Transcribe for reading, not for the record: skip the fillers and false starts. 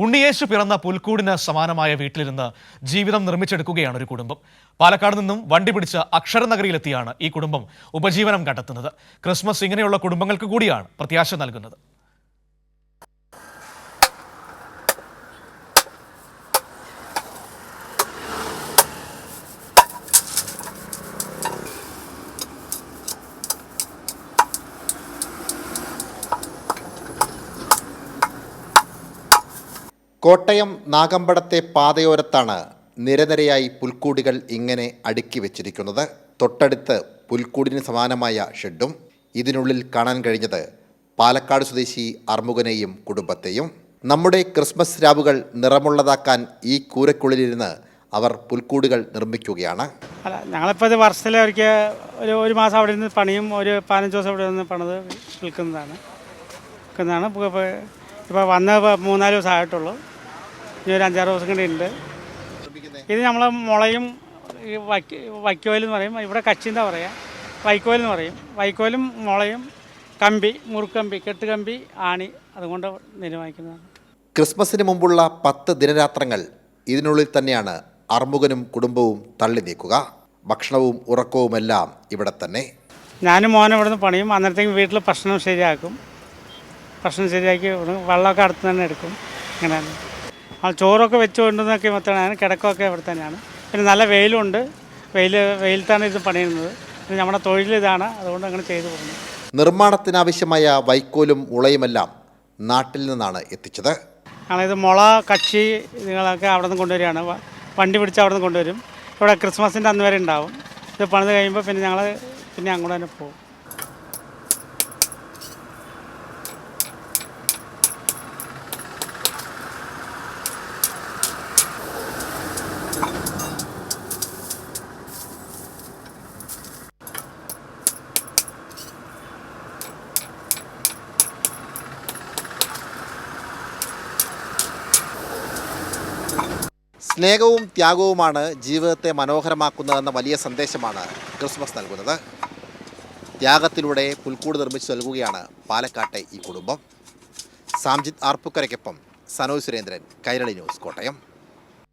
ഉണ്ണിയേശു പിറന്ന പുൽക്കൂടിന് സമാനമായ വീട്ടിലിരുന്ന് ജീവിതം നിർമ്മിച്ചെടുക്കുകയാണ് ഒരു കുടുംബം. പാലക്കാട് നിന്നും വണ്ടി പിടിച്ച് അക്ഷരനഗരിയിലെത്തിയാണ് ഈ കുടുംബം ഉപജീവനം കണ്ടെത്തുന്നത്. ക്രിസ്മസ് ഇങ്ങനെയുള്ള കുടുംബങ്ങൾക്ക് കൂടിയാണ് പ്രത്യാശ നൽകുന്നത്. കോട്ടയം നാഗമ്പടത്തെ പാതയോരത്താണ് നിരനിരയായി പുൽക്കൂടുകൾ ഇങ്ങനെ അടുക്കി വെച്ചിരിക്കുന്നത്. തൊട്ടടുത്ത് പുൽക്കൂടിന് സമാനമായ ഷെഡും. ഇതിനുള്ളിൽ കാണാൻ കഴിഞ്ഞത് പാലക്കാട് സ്വദേശി അർമുകനെയും കുടുംബത്തെയും. നമ്മുടെ ക്രിസ്മസ് രാവുകൾ നിറമുള്ളതാക്കാൻ ഈ കൂരക്കുള്ളിലിരുന്ന് അവർ പുൽക്കൂടുകൾ നിർമ്മിക്കുകയാണ്. അല്ല, ഞങ്ങളിപ്പോൾ ഇത് വർഷത്തിൽ ഒരു മാസം അവിടെ നിന്ന് പണിയും, ഒരു 15 ദിവസം അവിടെ നിന്ന് പണിത് വിൽക്കുന്നതാണ്. ഇപ്പോൾ വന്ന് 3-4 ദിവസം ആയിട്ടുള്ളൂ. ഇനി ഒരു 5-6 ദിവസം കൂടി ഉണ്ട്. ഇത് നമ്മൾ മുളയും വൈക്കോൽ എന്ന് പറയും, ഇവിടെ കച്ചിന്താ പറയുക, വൈക്കോൽ എന്ന് പറയും. വൈക്കോലും മുളയും കമ്പി, മുറുക്കമ്പി, കെട്ടുകമ്പി, ആണി, അതുകൊണ്ട് നിർമ്മിക്കുന്നതാണ്. ക്രിസ്മസിന് മുമ്പുള്ള 10 ദിനരാത്രങ്ങൾ ഇതിനുള്ളിൽ തന്നെയാണ് അർമുകനും കുടുംബവും തള്ളി നീക്കുക. ഭക്ഷണവും ഉറക്കവുമെല്ലാം ഇവിടെ തന്നെ. ഞാനും മോനും ഇവിടുന്ന് പണിയും. അന്നേരത്തേക്കും വീട്ടിൽ ഭക്ഷണം ശരിയാക്കും. ഭക്ഷണം ശരിയാക്കി വെള്ളമൊക്കെ അടുത്ത് തന്നെ എടുക്കും. അങ്ങനെയാണ് ചോറൊക്കെ വെച്ച് കൊണ്ടുവന്നൊക്കെ മൊത്തമാണ്. കിടക്കമൊക്കെ ഇവിടെ തന്നെയാണ്. പിന്നെ നല്ല വെയിലുണ്ട്. വെയിലത്താണ് ഇത് പണിയുന്നത്. പിന്നെ നമ്മുടെ തൊഴിൽ ഇതാണ്, അതുകൊണ്ട് അങ്ങനെ ചെയ്തു പോകുന്നു. നിർമ്മാണത്തിനാവശ്യമായ വൈക്കോലും ഉളയുമെല്ലാം നാട്ടിൽ നിന്നാണ് എത്തിച്ചത്. ഞങ്ങളിത് മുള, കച്ചി ഇതുങ്ങളൊക്കെ അവിടെ നിന്ന് കൊണ്ടുവരികയാണ്. വണ്ടി പിടിച്ച് അവിടെ നിന്ന് കൊണ്ടുവരും. ഇവിടെ ക്രിസ്മസിൻ്റെ അന്ന് വരെ ഉണ്ടാവും. ഇത് പണിത് കഴിയുമ്പോൾ പിന്നെ ഞങ്ങൾ അങ്ങോട്ട് തന്നെ പോകും. സ്നേഹവും ത്യാഗവുമാണ് ജീവിതത്തെ മനോഹരമാക്കുന്നതെന്ന വലിയ സന്ദേശമാണ് ക്രിസ്മസ് നൽകുന്നത്. ത്യാഗത്തിലൂടെ പുൽക്കൂട് നിർമ്മിച്ചു നൽകുകയാണ് പാലക്കാട്ടെ ഈ കുടുംബം. സാംജിത് ആർപ്പുക്കരയ്ക്കൊപ്പം സനോജ് സുരേന്ദ്രൻ, കൈരളി ന്യൂസ്, കോട്ടയം.